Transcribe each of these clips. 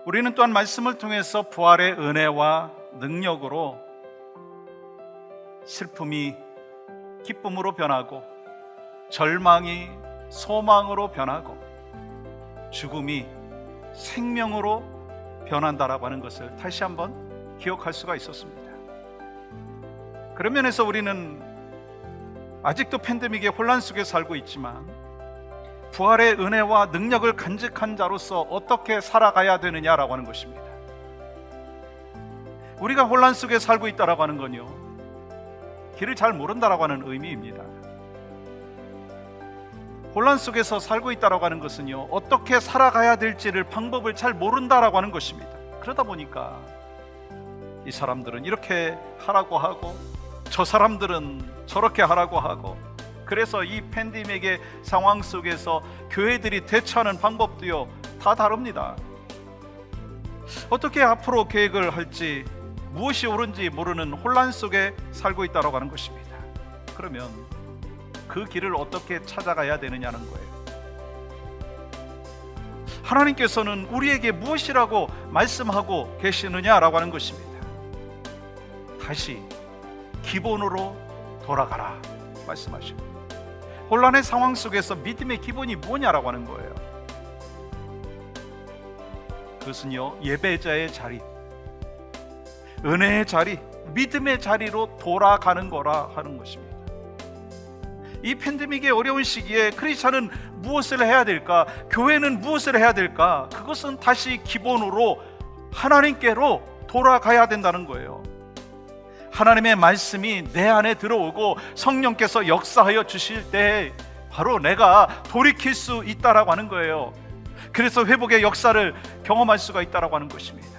우리는 또한 말씀을 통해서 부활의 은혜와 능력으로 슬픔이 기쁨으로 변하고, 절망이 소망으로 변하고, 죽음이 생명으로 변한다라고 하는 것을 다시 한번 기억할 수가 있었습니다. 그런 면에서 우리는 아직도 팬데믹의 혼란 속에 살고 있지만 부활의 은혜와 능력을 간직한 자로서 어떻게 살아가야 되느냐라고 하는 것입니다. 우리가 혼란 속에 살고 있다라고 하는 건요, 길을 잘 모른다라고 하는 의미입니다. 혼란 속에서 살고 있다라고 하는 것은요, 어떻게 살아가야 될지를 방법을 잘 모른다라고 하는 것입니다. 그러다 보니까 이 사람들은 이렇게 하라고 하고 저 사람들은 저렇게 하라고 하고, 그래서 이 팬데믹의 상황 속에서 교회들이 대처하는 방법도요 다 다릅니다. 어떻게 앞으로 계획을 할지, 무엇이 옳은지 모르는 혼란 속에 살고 있다고 하는 것입니다. 그러면 그 길을 어떻게 찾아가야 되느냐는 거예요. 하나님께서는 우리에게 무엇이라고 말씀하고 계시느냐라고 하는 것입니다. 다시 기본으로 돌아가라 말씀하시고, 혼란의 상황 속에서 믿음의 기본이 뭐냐라고 하는 거예요. 그것은요, 예배자의 자리, 은혜의 자리, 믿음의 자리로 돌아가는 거라 하는 것입니다. 이 팬데믹의 어려운 시기에 크리스찬은 무엇을 해야 될까? 교회는 무엇을 해야 될까? 그것은 다시 기본으로 하나님께로 돌아가야 된다는 거예요. 하나님의 말씀이 내 안에 들어오고 성령께서 역사하여 주실 때 바로 내가 돌이킬 수 있다라고 하는 거예요. 그래서 회복의 역사를 경험할 수가 있다라고 하는 것입니다.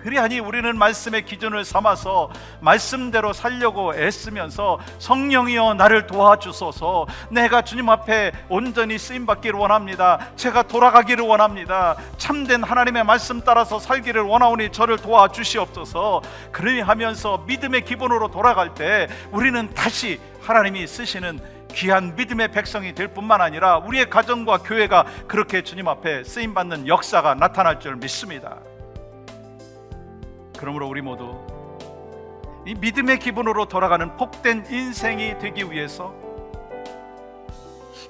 그리하니 우리는 말씀의 기준을 삼아서 말씀대로 살려고 애쓰면서, 성령이여 나를 도와주소서, 내가 주님 앞에 온전히 쓰임받기를 원합니다, 제가 돌아가기를 원합니다, 참된 하나님의 말씀 따라서 살기를 원하오니 저를 도와주시옵소서. 그러하면서 믿음의 기본으로 돌아갈 때 우리는 다시 하나님이 쓰시는 귀한 믿음의 백성이 될 뿐만 아니라 우리의 가정과 교회가 그렇게 주님 앞에 쓰임받는 역사가 나타날 줄 믿습니다. 그러므로 우리 모두 이 믿음의 기본으로 돌아가는 복된 인생이 되기 위해서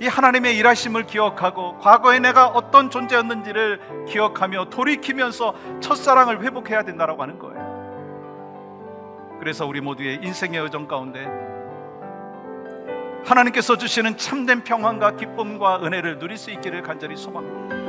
이 하나님의 일하심을 기억하고 과거에 내가 어떤 존재였는지를 기억하며 돌이키면서 첫사랑을 회복해야 된다고 하는 거예요. 그래서 우리 모두의 인생의 여정 가운데 하나님께서 주시는 참된 평안과 기쁨과 은혜를 누릴 수 있기를 간절히 소망합니다.